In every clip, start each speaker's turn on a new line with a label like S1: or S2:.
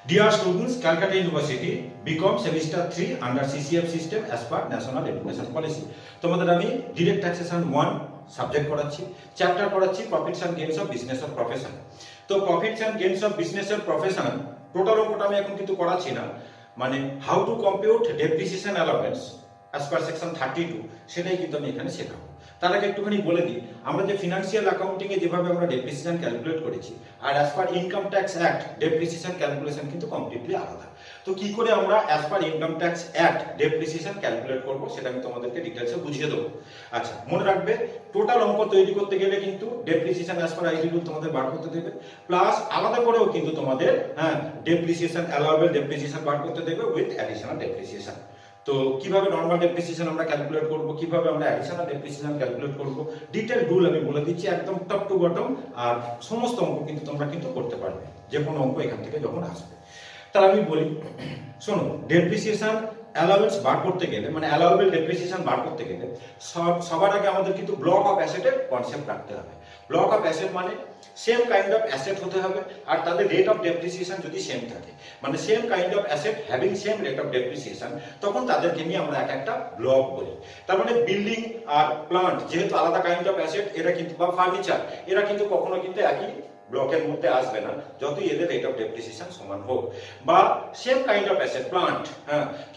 S1: Dear students, Calcutta University, BCom Semester 3 under CCF system as per National Education Policy. তোমাদের আমি Direct Taxation 1 subject করাচ্ছি, chapter করাচ্ছি Profits and Gains of Business or Profession. তো Profits and Gains of Business or Profession total অঙ্কটা আমি এখন কিন্তু করাচ্ছি না, মানে how to compute depreciation allowance as per section 32 সেটাই কিন্তু আমি এখানে শেখাবো। তার আগে একটুখানি বলে দিই, আমরা যে ফিনান্সিয়াল অ্যাকাউন্টিং এ যেভাবে আমরা ডেপ্রিসিয়েশন ক্যালকুলেট করেছি আর as per income tax act depreciation calculation কিন্তু কমপ্লিটলি আলাদা। তো কি করে আমরা as per income tax act depreciation calculate করব সেটা আমি তোমাদেরকে ডিটেইলসে বুঝিয়ে দেবো। আচ্ছা, মনে রাখবে টোটাল অঙ্ক তৈরি করতে গেলে কিন্তু depreciation as per ID rule তোমাদের বার করতে দেবে, প্লাস আলাদা করেও কিন্তু তোমাদের ডেপ্রিসিয়েশন অ্যালাউয়েবল ডেপ্রিসিয়েশন বার করতে দেবে উইথ অ্যাডিশনাল ডেপ্রিসিয়েশন। তো কিভাবে নরমাল ডেপ্রিসিয়েশন আমরা ক্যালকুলেট করব, কিভাবে আমরা অ্যাডিশনাল ডেপ্রিসিয়েশন ক্যালকুলেট করব, ডিটেইল রুল আমি বলে দিচ্ছি একদম টপ টু বটম। আর সমস্ত অঙ্ক কিন্তু তোমরা কিন্তু করতে পারবে, যে কোনো অঙ্ক এখান থেকে যখন আসবে। তাহলে আমি বলি, শোনো, ডেপ্রিসিয়েশন অ্যালাউয়েন্স বার করতে গেলে, মানে অ্যালাউয়েবল ডেপ্রিসিয়েশন বার করতে গেলে সবার আগে আমাদের কিন্তু ব্লক অফ অ্যাসেটের কনসেপ্ট রাখতে হবে। ব্লক অফ অ্যাসেট মানে সেম কাইন্ড অফ অ্যাসেট হতে হবে আর তাদের রেট অফ ডেপ্রিসিয়েশন যদি সেম থাকে, মানে same kind of asset having same rate of depreciation, তখন তাদেরকে নিয়ে আমরা এক একটা ব্লক বলি। তার মানে বিল্ডিং আর প্লান্ট যেহেতু আলাদা কাইন্ড অফ অ্যাসেট, এরা কিন্তু বা ফার্নিচার এরা কিন্তু কখনো কিন্তু একই ব্লকের মধ্যে আসবে না, যতই এদের রেট অফ ডেপ্রিসিয়েশন সমান হোক। বা same kind of asset plant,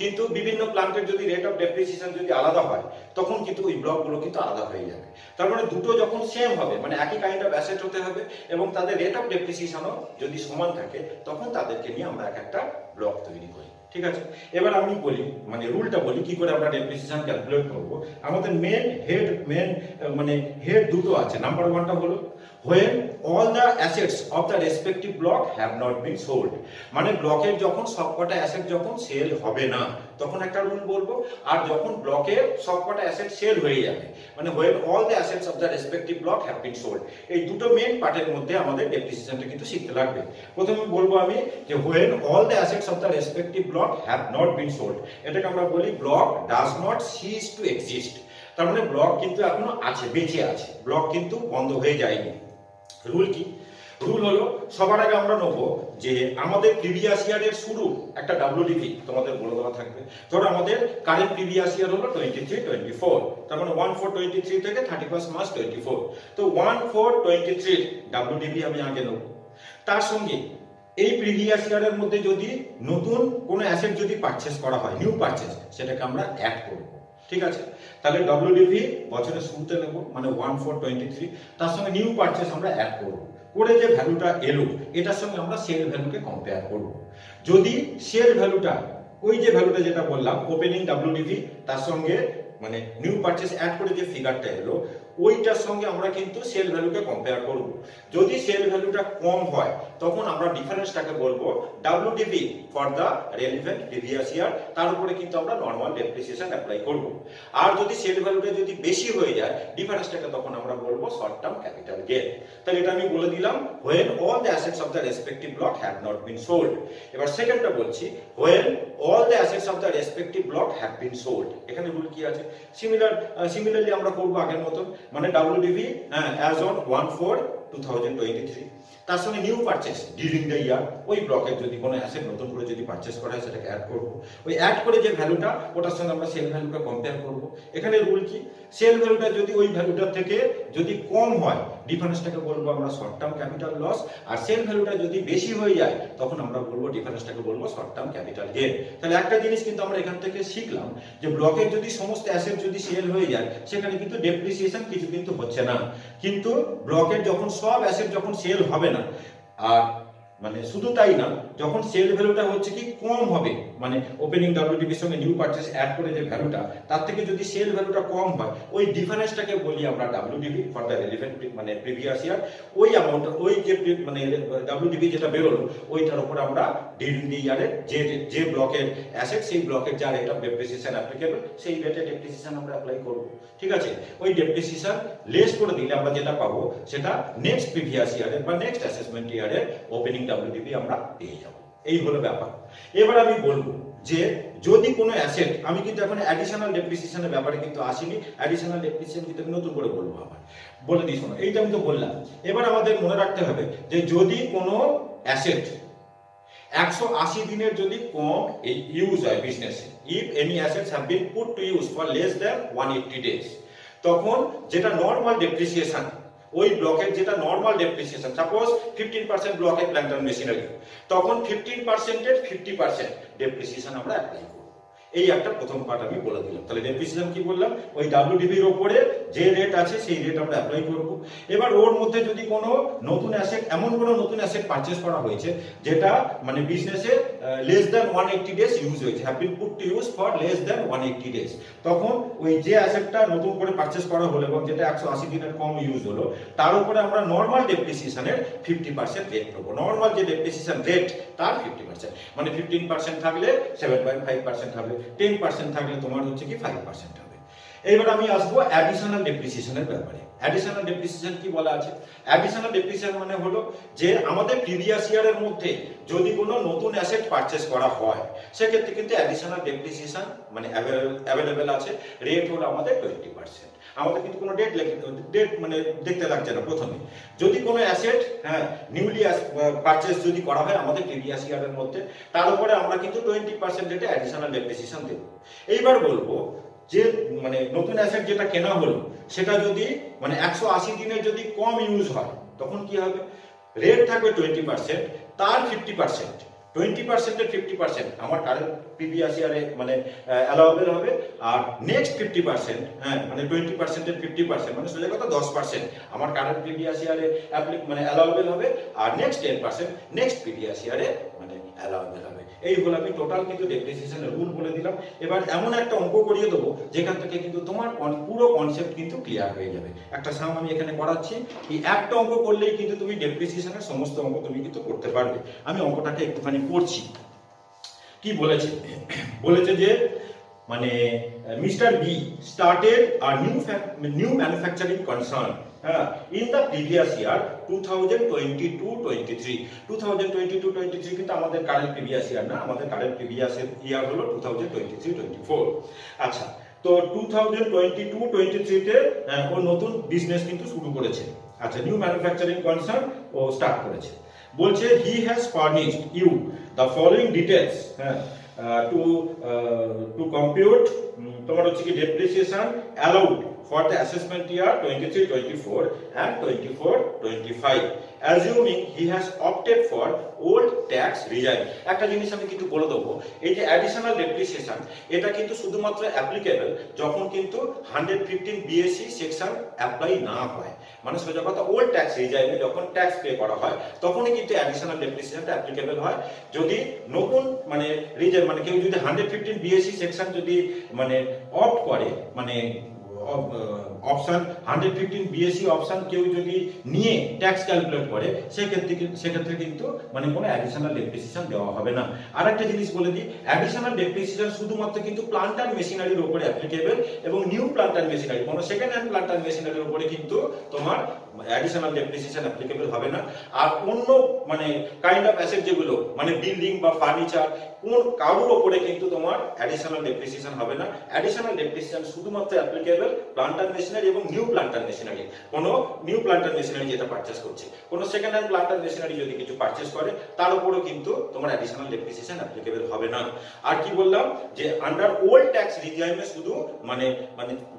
S1: কিন্তু বিভিন্ন প্লান্টের যদি রেট অফ ডেপ্রিসিয়েশন যদি আলাদা হয় তখন কিন্তু ওই ব্লকগুলো কিন্তু আলাদা হয়ে যাবে। তার মানে দুটো যখন সেম হবে, মানে একই কাইন্ড অফ অ্যাসেট হতে হবে এবং তাদের রেট অফ ডেপ্রিসিয়েশনও যদি সমান থাকে, তখন তাদেরকে নিয়ে আমরা এক একটা ব্লক তৈরি করি। ঠিক আছে, এবার আমি বলি, মানে রুলটা বলি কি করে আমরা ডেপ্রিসিয়েশন ক্যালকুলেট করব। আমাদের মানে হেড দুটো আছে। নাম্বার ওয়ানটা হলো when all the assets of the respective block have not been sold, মানে ব্লকের যখন সবকটা অ্যাসেট যখন সেল হবে না তখন একটা রুল বলবো, আর যখন ব্লকের সবকটা অ্যাসেট সেল হয়ে যাবে, মানে when all the assets of the respective block have been sold। এই দুটো মেইন পার্টের মধ্যে আমাদের ডেপ্রিসিয়েশনটা কিন্তু শিখতে লাগবে। প্রথমে বলবো আমি যে when all the assets of the respective block have not been sold, এটাকে আমরা বলি block does not cease to exist। তার মানে ব্লক কিন্তু এখনো আছে, বেঁচে আছে, ব্লক কিন্তু বন্ধ হয়ে যায়নি। রুল কি? রুল হলো সবার আগে আমরা নেবো যে আমাদের প্রিভিয়াস ইয়ারের শুরু একটা ডব্লিউডিপি তোমাদের বলে দেওয়া থাকবে। ধরো আমাদের কারেন্ট প্রিভিয়াস ইয়ার হলো 23-24, তার মানে 1/4/23 থেকে 31 মার্চ 24। তো 1/4/23 ডব্লিউডিপি আমি আগে নেব। তার সঙ্গে এই প্রিভিয়াস ইয়ারের মধ্যে যদি নতুন কোনো অ্যাসেট যদি পারচেস করা হয়, নিউ পারচেস, সেটাকে আমরা অ্যাড করব। ঠিক আছে, তাহলে ডব্লিউডিপি বছরের শুরুতে নেব, মানে 1/4/23, তার সঙ্গে নিউ পারচেস আমরা অ্যাড করব, করে যে ভ্যালুটা এলো এটার সঙ্গে আমরা সেল ভ্যালুকে কম্পেয়ার করব। যদি সেল ভ্যালুটা ওই যে ভ্যালুটা যেটা বললাম ওপেনিং ডব্লিউডিপি তার সঙ্গে মানে নিউ পারচেস অ্যাড করে যে ফিগারটা এলো ওইটার সঙ্গে আমরা কিন্তু সেল ভ্যালুকে কম্পেয়ার করব। যদি সেল ভ্যালুটা কম হয় তখন আমরা ডিফারেন্সটাকে বলবো WDP for the relevant previous year, তার উপরে কিন্তু আমরা নরমাল ডেপ্রিসিয়েশন অ্যাপ্লাই করব। আর যদি সেল ভ্যালুটা যদি বেশি হয়ে যায় ডিফারেন্সটাকে তখন আমরা বলবো শর্ট টার্ম ক্যাপিটাল গেইন। তাহলে এটা আমি বলে দিলাম when all the assets of the respective block have not been sold। এবার সেকেন্ডটা বলছি when all the assets of the respective block have been sold। এখানে রুল কি আছে? সিমিলারলি আমরা করব আগের মতন, মানে ডব্লিউডিপি as on 1/4/2023, তার সঙ্গে new purchase during the year, ওই ব্লকের যদি কোনো অ্যাসেট নতুন করে যদি পারচেস করা হয় সেটাকে অ্যাড করব। ওই অ্যাড করে যে ভ্যালুটা ওটার সঙ্গে আমরা সেল ভ্যালুকে কম্পেয়ার করব। এখানে রুল কি? সেল ভ্যালুটা যদি ওই ভ্যালুটার থেকে যদি কম হয় ডিফারেন্সটাকে বলবো আমরা শর্ট টার্ম ক্যাপিটাল লস, আর সেল ভ্যালুটা যদি বেশি হয়ে যায় তখন আমরা বলবো ডিফারেন্সটাকে বলবো শর্ট টার্ম ক্যাপিটাল গেইন। তাহলে একটা জিনিস কিন্তু আমরা এখান থেকে শিখলাম যে ব্লকের যদি সমস্ত অ্যাসেট যদি সেল হয়ে যায় সেখানে কিন্তু ডেপ্রিসিয়েশন কিছু কিন্তু হচ্ছে না, কিন্তু ব্লকের যখন সব অ্যাসেট যখন সেল হবে না, আর মানে শুধু তাই না, যখন সেল ভ্যালুটা হচ্ছে কি কম হবে, মানে ওপেনিং ডব্লিউডিপির সঙ্গে নিউ পারচেস অ্যাড করে যে ভ্যালুটা তার থেকে যদি সেল ভ্যালুটা কম হয় ওই ডিফারেন্সটাকে বলি আমরা ডব্লিউডিপি ফর দ্য রেলিভেন্ট মানে প্রিভিয়াস ইয়ার। ওই অ্যামাউন্ট ওই যে মানে ডব্লিউডিপি যেটা বেরোলো ওইটার উপর আমরা ডিউরিং দি ইয়ারের যে ব্লকের অ্যাসেট সেই ব্লকের যা রেট অফ ডেপ্রিসিয়েশন অ্যাপ্লিকেবল সেই রেটে ডেপ্রিসিয়েশন আমরা অ্যাপ্লাই করব। ঠিক আছে, ওই ডেপ্রিসিয়েশন লেস করে দিলে আমরা যেটা পাবো সেটা নেক্সট প্রিভিয়াস ইয়ারের বা নেক্সট অ্যাসেসমেন্ট ইয়ারের ওপেনিং ডব্লিউডিপি আমরা পেয়ে যাব। এই হলো ব্যাপার। এবার আমি বলবো যে যদি কোনো অ্যাসেট, আমি কিন্তু এখন অ্যাডিশনাল ডেপ্রিসিয়েশনের ব্যাপারে কিন্তু আসিনি, অ্যাডিশনাল ডেপ্রিসিয়েশন কিন্তু নতুন করে বলবো, আবার বলে দিই শোনো, এইটা আমি তো বললাম। এবার আমাদের মনে রাখতে হবে যে যদি কোনো অ্যাসেট 180 দিনের যদি কম ইউজ হয় বিজনেসে, if any assets have been put to use for less than 180 days, তখন যেটা নর্মাল ডেপ্রিসিয়েশন, ওই ব্লকের যেটা নর্মাল ডেপ্রিসিয়েশন, সাপোজ 15% ব্লকের প্ল্যান্ট এন্ড মেশিনারি, তখন 15% এর 50% ডেপ্রিসিয়েশন আমরা অ্যাপ্লাই করব। এই একটা প্রথম পার্ট আমি বলে দিলাম। তাহলে ডেপ্রিসিয়েশন কি বললাম, ওই ডাব্লিউডিবি এর উপরে যে রেট আছে সেই রেট আমরা অ্যাপ্লাই করব। এবার ওর মধ্যে যদি কোনো নতুন অ্যাসেট, এমন কোনো নতুন অ্যাসেট পারচেজ করা হয়েছে যেটা মানে বিজনেসে লেস দ্যান 180 ডেজ ইউজ হয়েছে, have been put to use for less than 180 days, তখন ওই যে অ্যাসেটটা নতুন করে পারচেজ করা হলো এবং যেটা 180 দিনের কম ইউজ হলো, তার উপরে আমরা নর্মাল ডেপ্রিসিয়েশনের 50% রেট নেবো। নর্মাল যে ডেপ্রিসিয়েশন রেট তার 50%, মানে 15% থাকলে 7.5% হবে, 10% থাকলে তোমার হচ্ছে কি 5% হবে। এইবার আমি আসবো অ্যাডিশনাল ডেপ্রিসিয়েশনের ব্যাপারে। অ্যাডিশনাল ডেপ্রিসিয়েশন কি বলা আছে? অ্যাডিশনাল ডেপ্রিসিয়েশন মানে হলো যে আমাদের প্রিভিয়াস ইয়ারের মধ্যে যদি কোনো নতুন অ্যাসেট পারচেজ করা হয়, সেক্ষেত্রে কিন্তু অ্যাডিশনাল ডেপ্রিসিয়েশন মানে অ্যাভেলেবেল আছে। রেট হলো আমাদের 20%। আমাদের কিন্তু কোনো ডেট মানে দেখতে লাগছে না প্রথমে। যদি কোনো অ্যাসেট নিউলি পারচেজ যদি করা হয় আমাদের প্রিভিয়াস ইয়ারের মধ্যে, তার উপরে আমরা কিন্তু 20% রেটে অ্যাডিশনাল ডেপ্রিসিয়েশন দেব। এইবার বলবো যে মানে নতুন অ্যাসেট যেটা কেনা হলো সেটা যদি মানে 180 দিনের যদি কম ইউজ হয়, তখন কি হবে? রেট থাকবে 20%, তার 50%, 20% এর 50% আমার কারেন্ট প্রিভিয়াস ইয়ারে মানে অ্যালাউবেল হবে, আর নেক্সট 50% মানে 20% এর 50% মানে সোজা কথা 10% আমার কারেন্ট প্রিভিয়াস ইয়ারে মানে অ্যালাউবেল হবে, আর নেক্সট 10% নেক্সট প্রিভিয়াস ইয়ারে মানে অ্যালাউবেল হবে। এই হলো আমি টোটাল কিন্তু ডেপ্রিসিয়েশনের রুল বলে দিলাম। এবার এমন একটা অঙ্ক করিয়ে দেবো যেখান থেকে কিন্তু তোমার পুরো কনসেপ্ট কিন্তু ক্লিয়ার হয়ে যাবে। একটা সাম আমি এখানে করাচ্ছি, এই একটা অঙ্ক করলেই কিন্তু তুমি ডেপ্রিসিয়েশনের সমস্ত অঙ্ক তুমি কিন্তু করতে পারবে। আমি অঙ্কটাকে একটুখানি পড়ছি। কি বলেছে? বলেছে যে মানে mister B started a new manufacturing concern in the previous year 2022-23 2022-23 কিন্তু আমাদের কারেন্ট প্রিভিয়াস ইয়ার না, আমাদের কারেন্ট প্রিভিয়াস ইয়ার হলো 2023-24। আচ্ছা, তো 2022-23 তে ও নতুন বিজনেস কিন্তু শুরু করেছে। আচ্ছা, নিউ ম্যানুফ্যাকচারিং কনসার্ন ও স্টার্ট করেছে। বলছে he has furnished you the following details to compute তোমার হচ্ছে কি depreciation allowed for the assessment year 23-24 and 24-25, assuming he has opted for old tax regime। একটা জিনিস আমি কিন্তু বলে দেবো, এই যে অ্যাডিশনাল ডেপ্রিসিয়েশন এটা কিন্তু শুধুমাত্র অ্যাপ্লিকেবল যখন কিন্তু 115 BSc সেকশন অ্যাপ্লাই না হয়, মানে সোজা কথা ওল্ড ট্যাক্স রিজাইমে যখন ট্যাক্স পে করা হয় তখনই কিন্তু অ্যাডিশনাল ডেপ্রিসিয়েশনটা অ্যাপ্লিকেবল হয়। যদি নতুন মানে রিজাইম মানে কেউ যদি 115 BSc সেকশন যদি মানে অপ্ট করে, মানে অপশন 115 BSc অপশন কেউ যদি নিয়ে ট্যাক্স ক্যালকুলেট করে, সেক্ষেত্রে কিন্তু মানে কোনো অ্যাডিশনাল ডেপ্রিসিয়েশন দেওয়া হবে না। আরেকটা জিনিস বলে দিই, অ্যাডিশনাল ডেপ্রিসিয়েশন শুধুমাত্র কিন্তু প্লান্ট এন্ড মেশিনারির উপরে অ্যাপ্লিকেবল, এবং নিউ প্লান্ট এন্ড মেশিনারি কোনো সেকেন্ড হ্যান্ড প্লান্ট এন্ড মেশিনারির উপরে কিন্তু তোমার অ্যাডিশনাল ডেপ্রিসিয়েশন অ্যাপ্লিকেবল হবে না। আর অন্য মানে কাইন্ড অফ অ্যাসেট যেগুলো মানে বিল্ডিং বা ফার্নিচার কোন কারোর উপরে কিন্তু তোমার অ্যাডিশনাল ডেপ্রিসিয়েশন হবে না। অ্যাডিশনাল ডেপ্রিসিয়েশন শুধুমাত্র অ্যাপ্লিকেবল প্লান্ট এন্ড মেশিনারি এবং নিউ প্লান্ট এন্ড মেশিনারি। কোনো নিউ প্লান্ট এন্ড মেশিনারি যেটা পারচেজ করছে, কোনো second hand plant and machinery যদি কিছু পারচেজ করে তার উপরেও কিন্তু তোমার অ্যাডিশনাল ডেপ্রিসিয়েশন অ্যাপ্লিকেবল হবে না। আর কি বললাম যে আন্ডার ওল্ড ট্যাক্স রিজাইমে শুধু মানে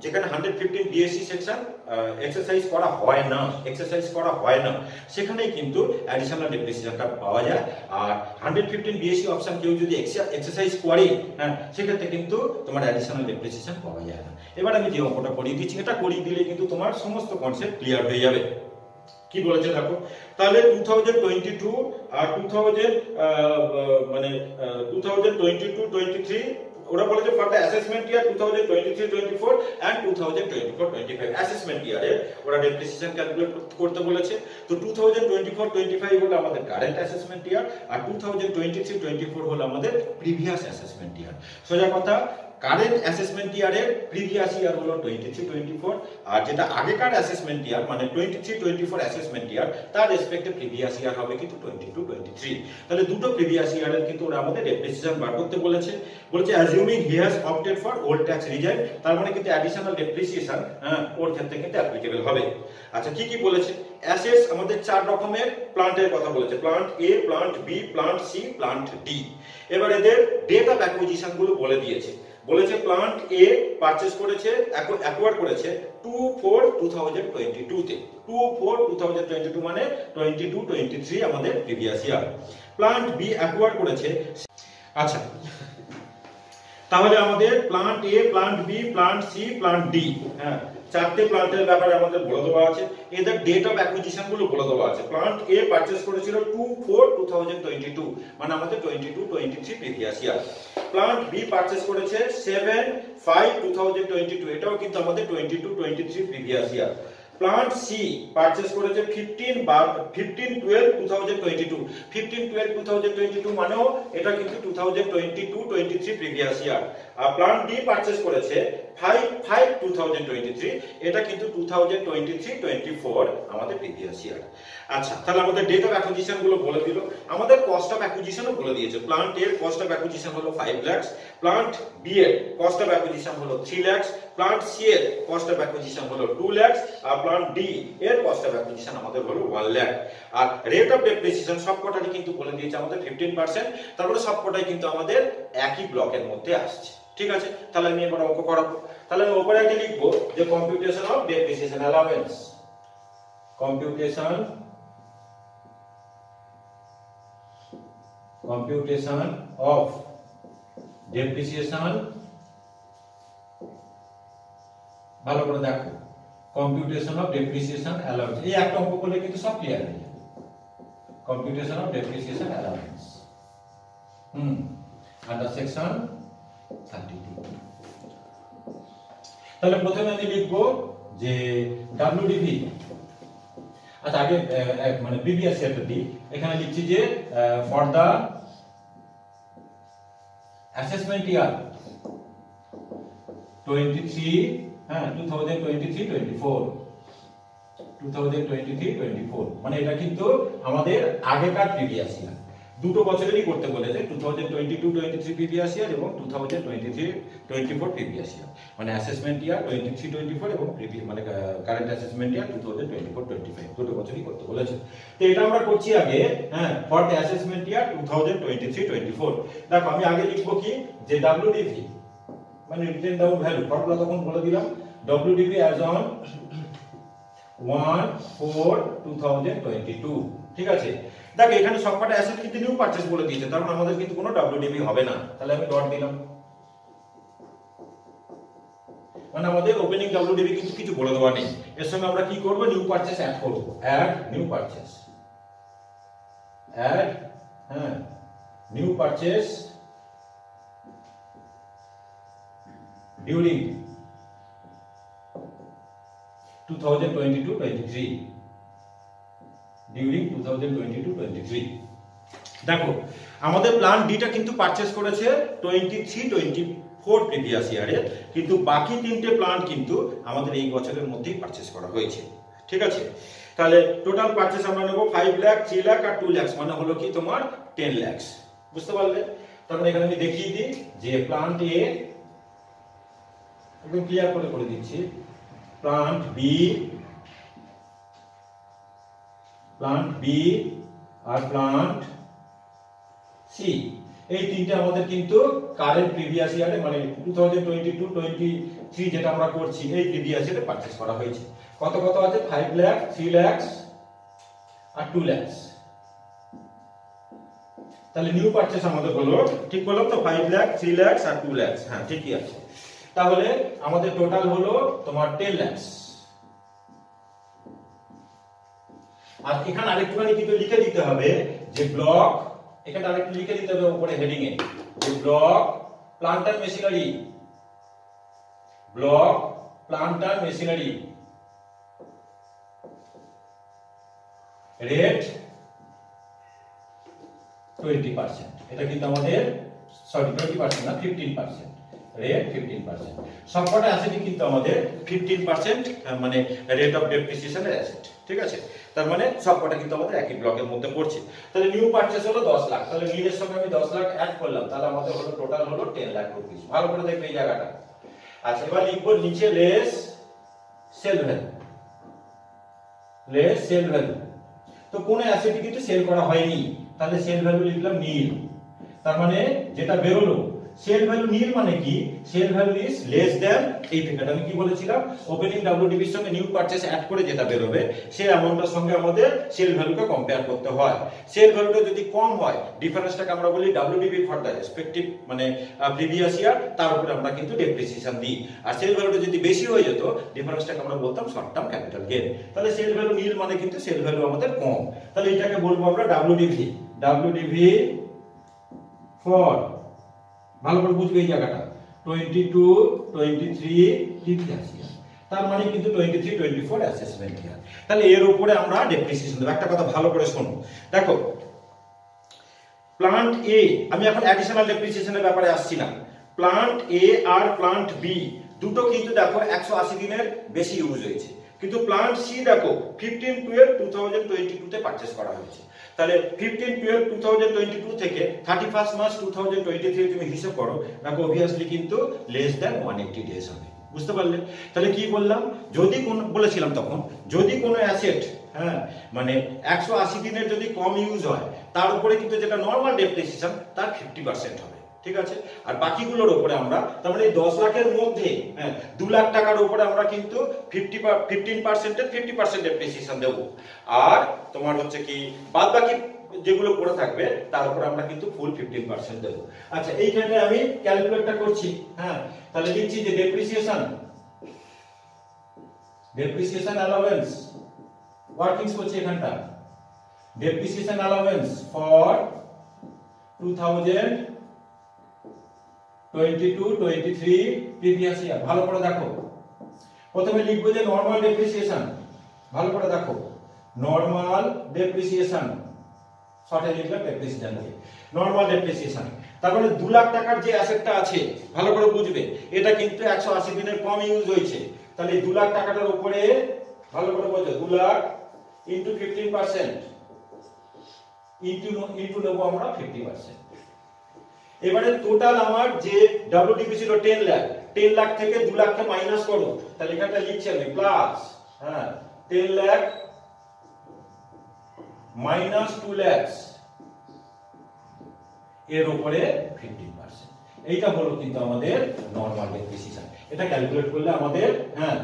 S1: যেখানে 115 BSc সেকশন এক্সারসাইজ করা হয় না সেখানেই কিন্তু অ্যাডিশনাল ডেপ্রিসিয়েশনটা পাওয়া যায়। আর 115 BSc অপশন কেউ যদি এক্সারসাইজ করে সেক্ষেত্রে কিন্তু তোমার অ্যাডিশনাল ডেপ্রিসিয়েশন পাওয়া যায় না। এবার আমি যে অঙ্কটা করিয়ে দিচ্ছি, এটা করিয়ে দিলে কিন্তু তোমার সমস্ত কনসেপ্ট ক্লিয়ার হয়ে যাবে। কি বলেছে দেখো, তাহলে 2022 আর 2022-23 ওরা বলেছে for the assessment year 2023-24 and 2024-25 assessment ইয়ারে ওরা ডেপ্রিসিয়েশন ক্যালকুলেট করতে বলেছে। তো 2024-25 হলো আমাদের কারেন্ট অ্যাসেসমেন্ট ইয়ার, আর 2023-24 হলো আমাদের প্রিভিয়াস অ্যাসেসমেন্ট ইয়ার। সোজা কথা কারেন্ট অ্যাসেসমেন্ট ইয়ারের প্রিভিয়াস ইয়ার হলো 23-24, আর যেটা আগেকার অ্যাসেসমেন্ট ইয়ার মানে 23-24 অ্যাসেসমেন্ট ইয়ার তার রেসপেক্টে প্রিভিয়াস ইয়ার হবে কিন্তু 22-23। তাহলে দুটো প্রিভিয়াস ইয়ারের কিন্তু ওরা আমাদের ডেপ্রিসিয়েশন বার করতে বলেছে। Assuming he has opted for old tax রিজাইম, তার মানে কিন্তু অ্যাডিশনাল ডেপ্রিসিয়েশন ওর ক্ষেত্রে কিন্তু অ্যাপ্লিকেবল হবে। আচ্ছা, কি কি বলেছে অ্যাসেটস আমাদের চার রকমের প্লান্টের কথা বলেছে, plant A, plant B, plant C, plant D. এবার এদের ডেট অফ অ্যাকুইজিশন গুলো বলে দিয়েছে, বলেছে প্লান্ট এ পারচেজ করেছে, অ্যাকোয়ার করেছে 2/4/2022 তে। 2/4/2022 মানে 22-23 আমাদের previous year. Plant B acquire করেছে, আচ্ছা তাহলে আমাদের plant A, plant B, plant C, plant D, হ্যাঁ চারটে প্লান্টের ব্যাপারে আমাদের বলে দেওয়া আছে, এদের ডেট অফ অ্যাকুইজিশন গুলো বলে দেওয়া আছে। প্লান্ট এ পারচেজ করেছিল 2/4/2022 মানে আমাদের 22-23 previous year. Plant B purchase করেছে 7/5/2022, এটাও কিন্তু আমাদের 22-23 previous year. Plant C purchase করেছে 15/12/2022, 15/12/2022 মানেও এটা কিন্তু 2022-23 প্রিভিয়াস ইয়ার। আর প্লান্ট ডি পারচেজ করেছে 5/5/2023, এটা কিন্তু 2023-24 আমাদের প্রিভিয়াস ইয়ার। আচ্ছা তাহলে আমাদের ডেট অফ অ্যাকুইজিশন গুলো বলে দিল, আমাদের কস্ট অফ অ্যাকুইজিশনও বলে দিয়েছে। প্লান্ট এর কস্ট অফ অ্যাকুইজিশন হলো 5 লাখ, প্লান্ট বি এর কস্ট অফ অ্যাকুইজিশন হলো 3 লাখ, প্লান্ট সি এর কস্ট অফ অ্যাকুইজিশন হলো 2 লাখ, আর প্লান্ট ডি এর কস্ট অফ অ্যাকুইজিশন আমাদের হলো 1 লাখ। আর রেট অফ ডেপ্রিসিয়েশন সবকটারই কিন্তু বলে দিয়েছে আমাদের 15%, তারপরে সবকটাই কিন্তু আমাদের একই ব্লকের মধ্যে আসছে। ঠিক আছে, তাহলে আমি এবার অঙ্ক করাবো। তাহলে আমি উপরে আগে লিখবো যে computation of depreciation allowance, computation of depreciation, ভালো করে দেখো, কম্পিউটেশন অফ ডেপ্রিসিয়েশন অ্যালাউয়েন্স, এই একটা অঙ্ক করলে কিন্তু সব ক্লিয়ার হয়ে যাবে। Computation of depreciation allowance under section 32। তাহলে প্রথমে আমি লিখবো যে ডব্লিউডিভি, আচ্ছা আগে মানে প্রিভিয়াস ইয়ারটা দিই, এখানে লিখছি যে ফর দা অ্যাসেসমেন্ট ইয়ার 23, হ্যাঁ 2023-24 মানে এটা কিন্তু আমাদের আগেকার প্রিভিয়াস ইয়ার, দুটো বছরেরই করতে বলেছে, 2022-23 প্রিভিয়াস ইয়ার এবং 2023-24 প্রিভিয়াস ইয়ার, মানে অ্যাসেসমেন্ট ইয়ার 23-24 এবং মানে কারেন্ট অ্যাসেসমেন্ট ইয়ার 2024-25 দুটো বছরই করতে বলেছে। তো এটা আমরা করছি আগে, হ্যাঁ ফর দ্য অ্যাসেসমেন্ট ইয়ার 2023-24। দেখো আমি আগে লিখবো কি যে ডব্লিউডিভি মানে রিটেন ডাউন ভ্যালু, ফর্মুলা তখন বলে দিলাম, ডব্লিউডিভি অ্যাজ অন 1/4/2022। ঠিক আছে, দেখো এখানে সবকটা অ্যাসেট কিন্তু নিউ পারচেজ বলে দিয়েছে, তার মানে আমাদের কিন্তু কোনো ডব্লিউডিভি হবে না, তাহলে আমি ডট দিলাম, মানে আমাদের ওপেনিং ডব্লিউডিভি কিন্তু কিছু বলে দেওয়া নেই। এর সঙ্গে আমরা কি করব, নিউ পারচেজ অ্যাড করব, অ্যাড নিউ পারচেজ, অ্যাড হ্যাঁ নিউ পারচেজ ডিউরিং 2022-23, ডিউরিং 2022-23। দেখো আমাদের প্ল্যান ডিটা কিন্তু পারচেজ করেছে 23-24 প্রিভিয়াস ইয়ারে, কিন্তু বাকি তিনটে প্ল্যান কিন্তু আমাদের এই বছরের মধ্যেই পারচেজ করা হয়েছে। ঠিক আছে, তাহলে টোটাল পারচেজ আমরা নেব 5 লাখ, 3 লাখ আর 2 লাখ, মানে হলো কি তোমার 10 লাখ। বুঝতে পারলে? তারপরে এখানে আমি দেখিয়ে দিই যে প্ল্যান্ট এ একদম ক্লিয়ার করে দিচ্ছি, প্লান্ট বি আর প্লান্ট সি, এই তিনটে আমাদের কিন্তু কারেন্ট প্রিভিয়াস ইয়ারে মানে 2022-23 যেটা আমরা করছি এই প্রিভিয়াস ইয়ারে পারচেজ করা হয়েছে। কত কত আছে, 5 লাখ, 3 লাখ আর 2 লাখ। তাহলে নিউ পারচেজ আমাদের হলো, ঠিক বললাম তো, 5 লাখ, 3 লাখ আর 2 লাখ, হ্যাঁ ঠিকই আছে। তাহলে আমাদের টোটাল হলো তোমার 10 লাখ। আর এখানে আরেকটুখানি কিন্তু লিখে দিতে হবে যে ব্লক, এখানে আরেকটু লিখে দিতে হবে উপরে হেডিং এ যে block plant and machinery, block plant and machinery rate 20%, এটা কিন্তু আমাদের সরি 20% না 15%, রেট 15%। সবকটা অ্যাসেটই কিন্তু আমাদের 15% মানে রেট অফ ডেপ্রিসিয়েশনের অ্যাসেট। ঠিক আছে, তার মানে সবকটা কিন্তু আমাদের একই ব্লকের মধ্যে পড়ছে। তাহলে নিউ পারচেজ হলো 10 লাখ, তাহলে নিউ এর সঙ্গে আমি 10 লাখ অ্যাড করলাম, তাহলে আমাদের হলো টোটাল হলো 10 লাখ রুপিস। ভালো করে দেখবে এই জায়গাটা। আচ্ছা এবার লিখবো নিচে less sale value, less sale value. তো কোন অ্যাসেটই কিন্তু সেল করা হয়নি, তাহলে সেল ভ্যালু লিখলাম নীল। তার মানে যেটা বেরোলো সেল ভ্যালু নীল মানে কি, sale value is less than এই ফিগারটা আমি কি বলেছিলাম, ওপেনিং ডব্লিউডিবির সঙ্গে নিউ পারচেজ অ্যাড করে যেটা বেরোবে সেই অ্যামাউন্টের সঙ্গে আমাদের সেল ভ্যালুকে কম্পেয়ার করতে হয়। সেল ভ্যালুটা যদি কম হয় ডিফারেন্সটাকে আমরা বলি ডব্লিউডিবি ফর দ্য রেসপেক্টিভ মানে প্রিভিয়াস ইয়ার, তার উপরে আমরা কিন্তু ডেপ্রিসিয়েশন দিই। আর সেল ভ্যালুটা যদি বেশি হয়ে যেত ডিফারেন্সটাকে আমরা বলতাম শর্ট টার্ম ক্যাপিটাল গেইন। তাহলে সেল ভ্যালু নীল মানে কিন্তু সেল ভ্যালু আমাদের কম, তাহলে এটাকে বলবো আমরা ডব্লিউডিভি। ডব্লিউডিভি ফর, ভালো করে বুঝবে এই জায়গাটা, 22, 23 প্রিভিয়াস ইয়ার, তার মানে কিন্তু 23, 24 অ্যাসেসমেন্ট ইয়ার। তাহলে এর উপরে আমরা ডেপ্রিসিয়েশন দেব। একটা কথা ভালো করে শোনো, দেখো প্লান্ট এ, আমি এখন অ্যাডিশনাল ডেপ্রিসিয়েশনের ব্যাপারে আসছি না, প্লান্ট এ আর প্লান্ট বি দুটো কিন্তু দেখো 180 দিনের বেশি ইউজ হয়েছে, কিন্তু প্লান্ট সি দেখো 15/12/2022 তে পারচেজ করা হয়েছে। তাহলে 15/12/2022 থেকে 31 মার্চ 2023 তুমি হিসাব করো, দেখো অবভিয়াসলি কিন্তু লেস দ্যান 180 ডেজ হবে। বুঝতে পারলে? তাহলে কি বললাম, যদি কোন বলেছিলাম তখন, যদি কোনো অ্যাসেট হ্যাঁ মানে 180 দিনের যদি কম ইউজ হয় তার উপরে কিন্তু যেটা নরমাল ডেপ্রিসিয়েশন তার 50% হবে। ঠিক আছে, আর বাকিগুলোর উপরে আমরা, তার মানে 10 লাখের মধ্যে 2 লাখ টাকার উপরে আমরা কিন্তু 15% 50% ডেপ্রিসিয়েশন দেব। আর তোমার হচ্ছে কি বাদ বাকি যেগুলো পড়ে থাকবে তার উপরে আমরা কিন্তু ফুল 15% দেব। আচ্ছা, এইখানে আমি ক্যালকুলেটটা করছি। হ্যাঁ, তাহলে লিখছি যে ডেপ্রিসিয়েশন অ্যালাউয়েন্স ওয়ার্কিংস করছি এখানটা, ডেপ্রিসিয়েশন অ্যালাউয়েন্স ফর 2022-23 প্রিভিয়াস ইয়ার। ভালো করে দেখো, প্রথমে লিখবো যে নরমাল ডেপ্রিসিয়েশন, ভালো করে দেখো নরমাল ডেপ্রিসিয়েশন, শর্টে লিখলাম ডেপ্রিসিয়েশন, নরমাল ডেপ্রিসিয়েশন। তারপরে 2 লাখ টাকার যে অ্যাসেটটা আছে ভালো করে বুঝবে, এটা কিন্তু 180 দিনের কম ইউজ হয়েছে। তাহলে 2 লাখ টাকাটার উপরে ভালো করে বোঝো, 2 লাখ ইনটু 15% ইনটু নেবো আমরা 50%। এবারে টোটাল আমার যে ডব্লিউডিপি ছিল 10 লাখ, 10 লাখ থেকে 2 লাখকে মাইনাস করো, তাহলে এখানটা লিখছি আমি প্লাস 10 লাখ মাইনাস 2 লাখ এর উপরে 50%। এইটা হলো কিন্তু আমাদের নরমাল ডেপ্রিসিয়েশন। এটা ক্যালকুলেট করলে আমাদের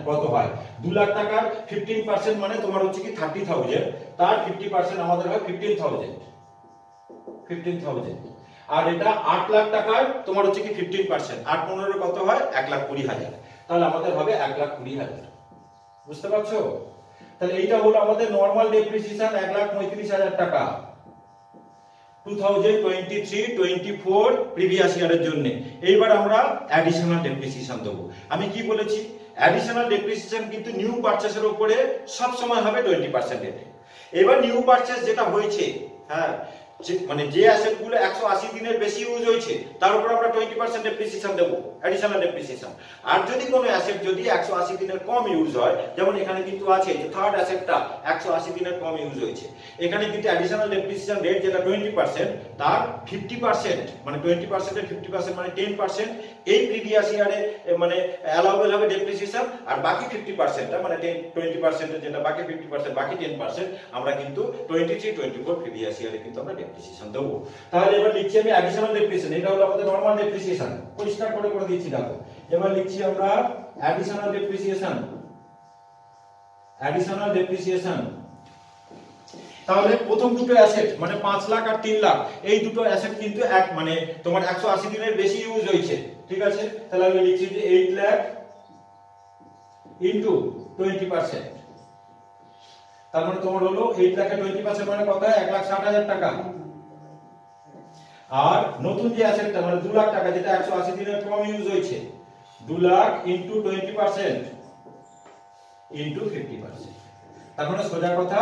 S1: কত হয়, 2 লাখ টাকার 15% মানে তোমার হচ্ছে কি 30,000, তার 50% আমাদের হয় 15,000। আর এটা 8 লাখ টাকার তোমার হচ্ছে কি 15%, 8-15 কত হয় 1,20,000, তাহলে আমাদের হবে 1,20,000। বুঝতে পারছো? তাহলে এইটা হলো আমাদের নরমাল ডেপ্রিসিয়েশন 1,35,000 টাকা 2023-24 প্রিভিয়াস ইয়ারের জন্য। এইবার আমরা অ্যাডিশনাল ডেপ্রিসিয়েশন দেব। আমি কি বলেছি, অ্যাডিশনাল ডেপ্রিসিয়েশন কিন্তু নিউ পারচেজের উপরে সব সময় হবে 20% রেটে। এবার নিউ পারচেজ যেটা হয়েছে মানে যে অ্যাসেট গুলো 180 দিনের বেশি ইউজ হয়েছে তার উপর আমরা 20% ডেপ্রিসিয়েশন দেব, অ্যাডিশনাল ডেপ্রিসিয়েশন। আর যদি কোনো অ্যাসেট যদি 180 দিনের কম ইউজ হয়, যেমন এখানে কিন্তু আছে যে থার্ড অ্যাসেটটা 180 দিনের কম ইউজ হয়েছে, এখানে কিন্তু অ্যাডিশনাল ডেপ্রিসিয়েশন রেট যেটা 20% তার 50% মানে 20% এর 50% মানে 10% এই প্রিভিয়াস ইয়ারে মানে অ্যালাউবেল হবে ডেপ্রিসিয়েশন। আর বাকি 50%টা মানে 20% এর যেটা বাকি 50% বাকি 10% আমরা কিন্তু 23-24 প্রিভিয়াস ইয়ারে কিন্তু আমরা ডেপ্রিসিয়েশন দেব। তাহলে এবার লিখছি আমি অ্যাডিশনাল ডেপ্রিসিয়েশন, এটা হলো আমাদের নরমাল ডেপ্রিসিয়েশন, পরিষ্কার করে দিচ্ছি দেখো। এবার লিখছি আমরা অ্যাডিশনাল ডেপ্রিসিয়েশন। তাহলে প্রথম দুটো অ্যাসেট মানে 5 লাখ আর 3 লাখ এই দুটো অ্যাসেট কিন্তু এক মানে তোমার 180 দিনের বেশি ইউজ হয়েছে। ঠিক আছে, তাহলে আমি লিখছি যে 8 লাখ ইনটু 20%, তার মানে তোমার হলো 8 লাখের 20% মানে কত হয় 1,60,000 টাকা। আর নতুন যে অ্যাসেটটা মানে 2 লাখ টাকা যেটা 180 দিনের কম ইউজ হয়েছে, 2 লাখ ইনটু 20% ইনটু 50%, তার মানে সোজা কথা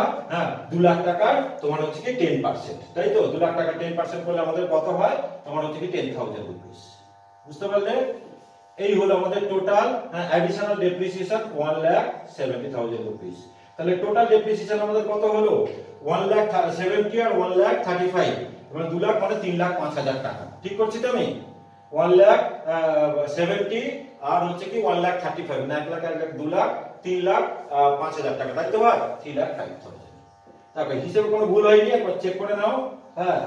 S1: 2 লাখ টাকার তোমার হচ্ছে কি 10%, তাই তো? 2 লাখ টাকা 10% করলে আমাদের কত হয় তোমার হচ্ছে কি 10,000 রুপিস। বুঝতে পারলে? এই হলো আমাদের টোটাল অ্যাডিশনাল ডেপ্রিসিয়েশন 1,70,000 রুপিস। তাহলে টোটাল ডেপ্রিসিয়েশন আমাদের কত হলো 1,70,000 আর 1,35,000, মানে 2 লাখ মানে 3,05,000 টাকা। ঠিক করছি তো আমি? 1,70,000 আর হচ্ছে কি 1,35,000 মানে 1 লাখ আর 2 লাখ 3,05,000 টাকা, তাই তো ভাই? 3,05,000। তারপরে হিসেবে কোনো ভুল হয়নি, একবার চেক করে নাও। হ্যাঁ,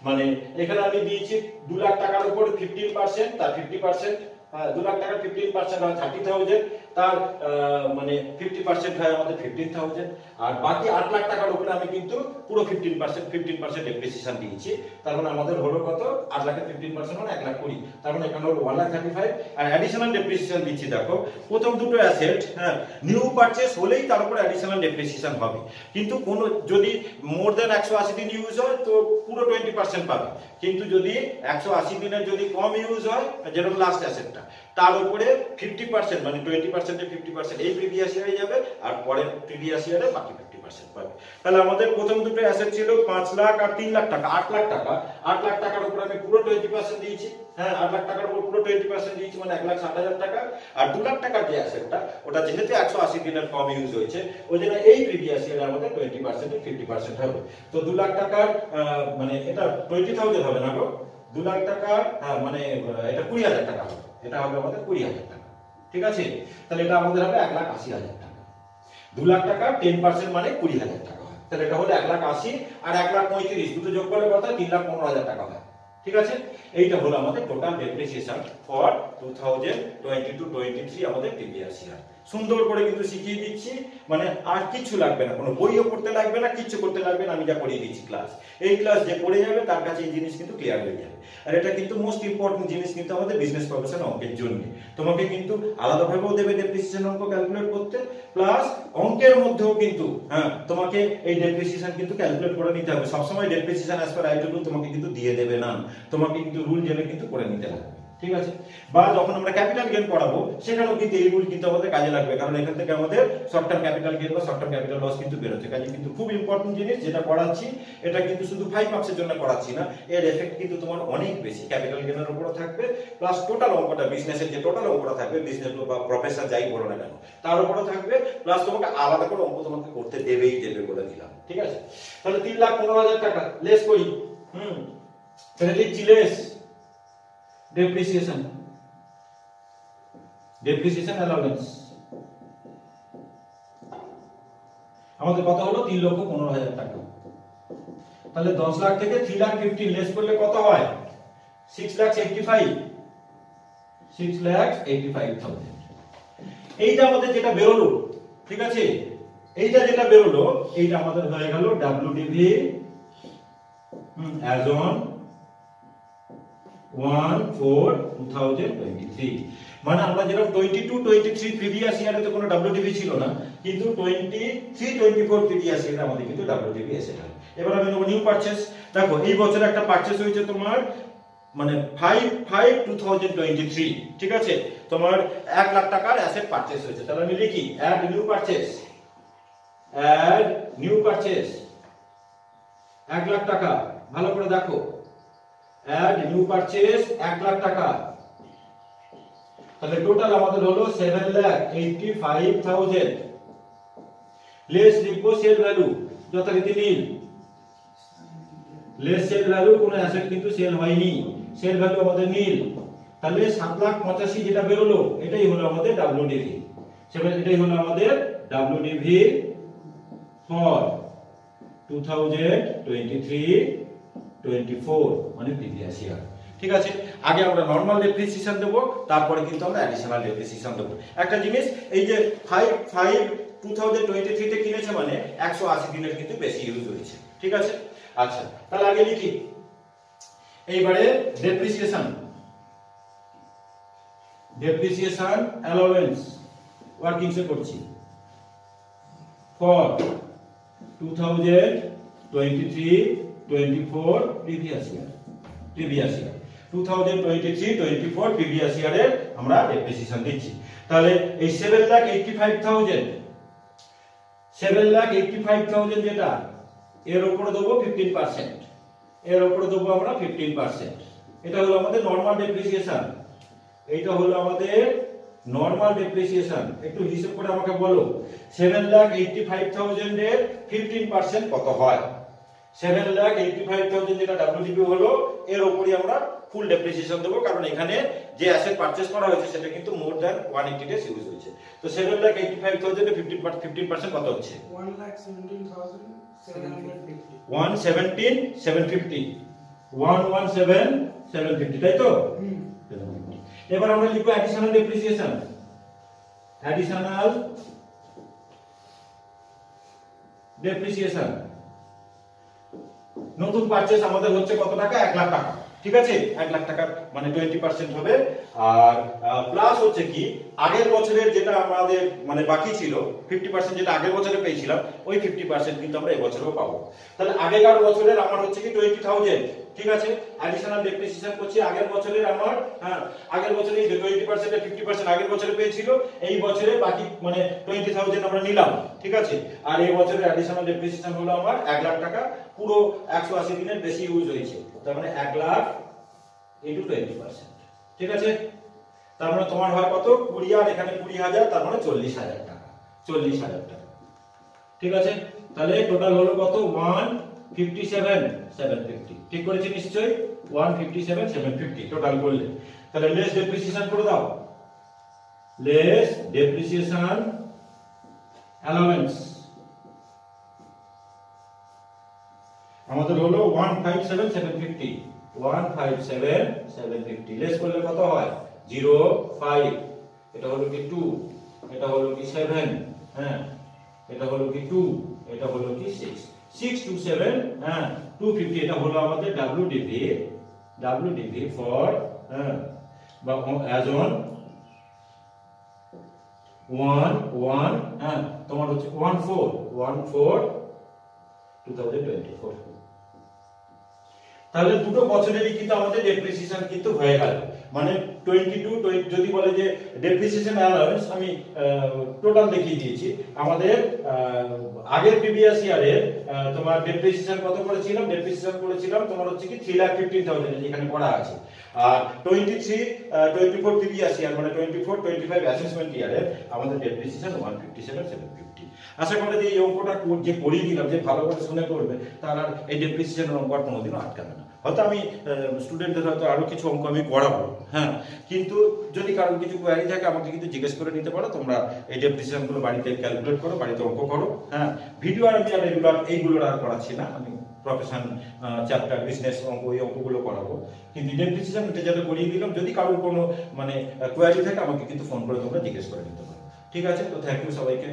S1: মানে এখানে আমি দিয়েছি 2 লাখ টাকার উপর 15%, তার 50%, 2 লাখ টাকার 15% হয় 30,000, তার মানে 50% হয় আমাদের 15,000, আর বাকি 8 লাখ টাকার উপরে আমি কিন্তু পুরো 15% ডেপ্রিসিয়েশন দিয়েছি। তার মানে আমাদের হলো কত? 8 লাখের 15% মানে 1,20,000। তার মানে এখানে হলো 1,35,000। আর অ্যাডিশনাল ডেপ্রিসিয়েশন দিচ্ছি, দেখো প্রথম দুটো অ্যাসেট নিউ পারচেজ হলেই তার উপরে অ্যাডিশনাল ডেপ্রিসিয়েশন হবে, কিন্তু কোন যদি মোর দেন 180 দিন ইউজ হয় তো পুরো 20% পাবে, কিন্তু যদি 180 দিনের যদি কম ইউজ হয়, যেরকম লাস্ট অ্যাসেটটা, তার উপরে 50% মানে 20% এর 50% এই প্রিভিয়াস ইয়ারে যাবে, আর পরের প্রিভিয়াস ইয়ারে বাকি 50% পাবে। তাহলে আমাদের প্রথম দুটো অ্যাসেট ছিল 5 লাখ আর 3 লাখ টাকা, 8 লাখ টাকা। 8 লাখ টাকার উপর আমি পুরো 20% দিয়েছি। 8 লাখ টাকার উপর পুরো 20% দিয়েছি, মানে 1,60,000 টাকা। আর 2 লাখ টাকার যে অ্যাসেটটা, ওটা যেহেতু 180 দিনের কম ইউজ হয়েছে, ওই জন্য এই প্রিভিয়াস ইয়ারে আমাদের 20% এর 50% হবে। তো 2 লাখ টাকার মানে এটা 20,000 হবে না গো, 2 লাখ টাকার মানে এটা 20,000 টাকা হবে, এটা হবে আমাদের 20,000 টাকা। ঠিক আছে, তাহলে এটা আমাদের হবে 1,80,000 টাকা। 2 লাখ টাকা 10% মানে 20,000 টাকা হয়, তাহলে এটা হলো 1,80,000 আর 1,35,000, দুটো যোগ করলে কত? 3,15,000 টাকা হয়। ঠিক আছে, এইটা হলো আমাদের টোটাল ডেপ্রিসিয়েশন ফর 2022-23 আমাদের প্রিভিয়াস ইয়ার। সুন্দর করে কিন্তু শিখিয়ে দিচ্ছি, মানে আর কিছু লাগবে না, কোনো বইও পড়তে লাগবে না, কিচ্ছু করতে লাগবে না, আমি যা করিয়ে দিচ্ছি ক্লাস। এই ক্লাস যে পড়ে যাবে তার কাছে এই জিনিস কিন্তু ক্লিয়ার হয়ে যাবে। আর এটা কিন্তু মোস্ট ইম্পর্টেন্ট জিনিস কিন্তু আমাদের বিজনেস প্রফেশন অঙ্কের জন্য। তোমাকে কিন্তু আলাদাভাবেও দেবে ডেপ্রিসিয়েশন অঙ্ক ক্যালকুলেট করতে, প্লাস অঙ্কের মধ্যেও কিন্তু তোমাকে এই ডেপ্রিসিয়েশন কিন্তু ক্যালকুলেট করে নিতে হবে। সবসময় depreciation as per IT rule তোমাকে কিন্তু দিয়ে দেবে না, তোমাকে কিন্তু রুল জেনে কিন্তু করে নিতে লাগবে। ঠিক আছে, বা যখন আমরা ক্যাপিটাল গেইন পড়াবো সেখানেও কিন্তু এই রুল কিন্তু আমাদের কাজে লাগবে, কারণ এখান থেকে আমাদের শর্ট টার্ম ক্যাপিটাল গেইন বা শর্ট টার্ম ক্যাপিটাল লস কিন্তু বেরোচ্ছে। কাজে কিন্তু খুব ইম্পর্টেন্ট জিনিস যেটা পড়াচ্ছি, এটা কিন্তু শুধু 5 মার্কসের জন্য পড়াচ্ছি না, এর এফেক্ট কিন্তু তোমার অনেক বেশি ক্যাপিটাল গেইনের উপর থাকবে, প্লাস টোটাল অঙ্কটা বিজনেসের যে টোটাল অঙ্কটা থাকবে, বিজনেস বা প্রফেশন যাই বলো না কেন তার উপরও থাকবে, প্লাস তোমাকে আলাদা করে অঙ্ক তোমাকে করতে দেবে বলে দিলাম। ঠিক আছে, তাহলে 3,15,000 টাকা লেস করি। তাহলে লিখছি লেস ডেপ্রিসিয়েশন অ্যালাউন্স আমাদের কত হলো? 3,15,000 টাকা। তাহলে 10 লাখ থেকে 3,15,000 লেস করলে কত হয়? 6,85,000। এইটা আমাদের যেটা বেরোলো, ঠিক আছে, এইটা যেটা বেরোলো, এইটা আমাদের হয়ে গেল ডব্লিউডিভি অ্যাজ অন 1/4/2023। মানে আমরা যেরকম 22-23 প্রিভিয়াস ইয়ারে তো কোনো ডব্লিউডিভি ছিল না, কিন্তু 23-24 প্রিভিয়াস ইয়ারে আমাদের কিন্তু ডব্লিউডিভি এসেছে। এবার আমি নেব নিউ পারচেজ। দেখো এই বছরে একটা পারচেজ হয়েছে তোমার, মানে 5/5/2023। ঠিক আছে, তোমার 1 লাখ টাকার অ্যাসেট পারচেজ হয়েছে। তাহলে আমি লিখি অ্যাড নিউ পারচেজ 1 লাখ টাকা। ভালো করে দেখো, অ্যাড নিউ পারচেজ 1 লাখ টাকা। তাহলে টোটাল আমাদের হলো 7,85,000। লেস লিখবো সেল ভ্যালু, যথারীতি নীল। লেস সেল ভ্যালু, কোন অ্যাসেট কিন্তু সেল হয়নি, সেল ভ্যালু আমাদের নীল। তাহলে 7,85,000 যেটা বেরোলো, এটাই হলো আমাদের ডব্লিউডিভি। এটাই হলো আমাদের ডব্লিউডিভি ফর 2023-24 মানে প্রিভিয়াস ইয়ার। ঠিক আছে, আগে আমরা নরমাল ডেপ্রিসিয়েশন দেব, তারপরে কিন্তু আমরা অ্যাডিশনাল ডেপ্রিসিয়েশন দেব। একটা জিনিস, এই যে 5/5/2023 তে কিনেছে মানে 180 দিনের কিন্তু বেশি ইউজ হয়েছে। ঠিক আছে, আচ্ছা তাহলে আগে লিখি এইবারে ডেপ্রিসিয়েশন অ্যালাউন্স ওয়ার্কিংসে করছি ফর 2023-24 প্রিভিয়াস ইয়ার 2023-24 প্রিভিয়াস ইয়ারের আমরা ডেপ্রিসিয়েশন দিচ্ছি। তাহলে এই 7,85,000 যেটা, এর উপরে দেবো 15%, এর উপরে দেবো আমরা 15%। এটা হলো আমাদের নরমাল ডেপ্রিসিয়েশন, এইটা হলো আমাদের নরমাল ডেপ্রিসিয়েশন। একটু হিসাব করে আমাকে বলো 7,85,000 এর 15% কত হয়? 7,85,000 যেটা WDP হলো, এর উপরই আমরা ফুল ডেপ্রিসিয়েশন দেবো, কারণ এখানে যে অ্যাসেট পারচেজ করা হয়েছে সেটা কিন্তু মোর দ্যান 180 ডেজ ইউজ হয়েছে। তো 7,85,000 এ 15% কত হচ্ছে?
S2: 1,17,750
S1: 117,750 117,750, তাই তো? এবার আমরা লিখবো অ্যাডিশনাল ডেপ্রিসিয়েশন। অ্যাডিশনাল ডেপ্রিসিয়েশন, নতুন পারচেজ আমাদের হচ্ছে কত টাকা? 1 লাখ টাকা, ঠিক আছে? 1 লাখ টাকা মানে 20% হবে। আর প্লাস হচ্ছে কি, আগের বছরের যেটা আমাদের মানে বাকি ছিল 50% যেটা আগের বছরে পেয়েছিলাম, ওই 50% কিন্তু আমরা এই বছরেও পাবো। তাহলে আগেকার বছরের আমার হচ্ছে কি 20,000, ঠিক আছে? অ্যাডিশনাল ডেপ্রিসিয়েশন করছি আগের বছরের আমার, হ্যাঁ, আগের বছরে এই যে 20% এর 50% আগের বছরে পেয়েছিল, এই বছরে বাকি মানে 20,000 আমরা নিলাম, ঠিক আছে? আর এই বছরের অ্যাডিশনাল ডেপ্রিসিয়েশন হলো আমার 1 লাখ টাকা, পুরো 180 দিনের বেশি ইউজ হয়েছে, তার মানে 1 লাখ ইনটু 20%, ঠিক আছে? তার মানে তোমার হয় কত? 20 আর এখানে 20,000, তার মানে 40,000 টাকা, 40,000 টাকা, ঠিক আছে? তাহলে টোটাল হলো কত? 157,750, ঠিক করেছি নিশ্চয়ই? 157,750 টোটাল করলে। তাহলে লেস ডেপ্রিসিয়েশন করে দাও, লেস ডেপ্রিসিয়েশন অ্যালাউন্স আমাদের হলো 157,750, 157,750 লেস করলে কত হয়? 0.5, এটা হলো কি 2, এটা হলো কি 7, হ্যাঁ, এটা হলো কি 2, এটা হলো কি 6, 6 to 7, হ্যাঁ, 250, এটা হলো আমাদের WDP ফর, হ্যাঁ, বা অ্যাজ অন 1 হ্যাঁ, তোমার হচ্ছে 14/2024। তাহলে দুটো বছরেরই কিন্তু আমাদের ডেপ্রিসিয়েশন কিন্তু হয়ে গেল। মানে 22 যদি বলে যে ডেপ্রিসিয়েশন অ্যালাউন্স, আমি টোটাল দেখিয়ে দিয়েছি। আমাদের আগের প্রিভিয়াস ইয়ারে তোমার ডেপ্রিসিয়েশন কত করেছিলাম? ডেপ্রিসিয়েশন করেছিলাম তোমার হচ্ছে কি 3,15,000, যেখানে পড়া আছে। আর 23-24 প্রিভিয়াস ইয়ার মানে 24-25 অ্যাসেসমেন্ট ইয়ারে আমাদের ডেপ্রিসিয়েশন 157,750। আশা করি যে এই অঙ্কটা যে করিয়ে দিলাম, যে ভালো করে শুনে করবে, তার আর এই ডেপ্রিসিয়েশনের অঙ্ক আর কোনোদিনও আটকাবে না। হয়তো আমি স্টুডেন্টদের হয়তো আরো কিছু অঙ্ক আমি করাবো, হ্যাঁ, কিন্তু যদি কারোর কিছু কোয়ারি থাকে আমাকে কিন্তু জিজ্ঞেস করে নিতে পারো। তোমরা এই ডেপ্রিসিয়েশনগুলো বাড়িতে ক্যালকুলেট করো, বাড়িতে অঙ্ক করো, হ্যাঁ। ভিডিও আর আমি আর এইগুলো আর করাচ্ছি না, আমি প্রফেশন চ্যাপ্টার বিজনেস অঙ্ক, এই অঙ্কগুলো করাবো। কিন্তু ডেপ্রিসিয়েশন এটা যাতে করিয়ে দিলাম, যদি কারোর কোনো মানে কোয়ারি থাকে আমাকে কিন্তু ফোন করে তোমরা জিজ্ঞেস করে নিতে পারো, ঠিক আছে? তো থ্যাংক ইউ সবাইকে।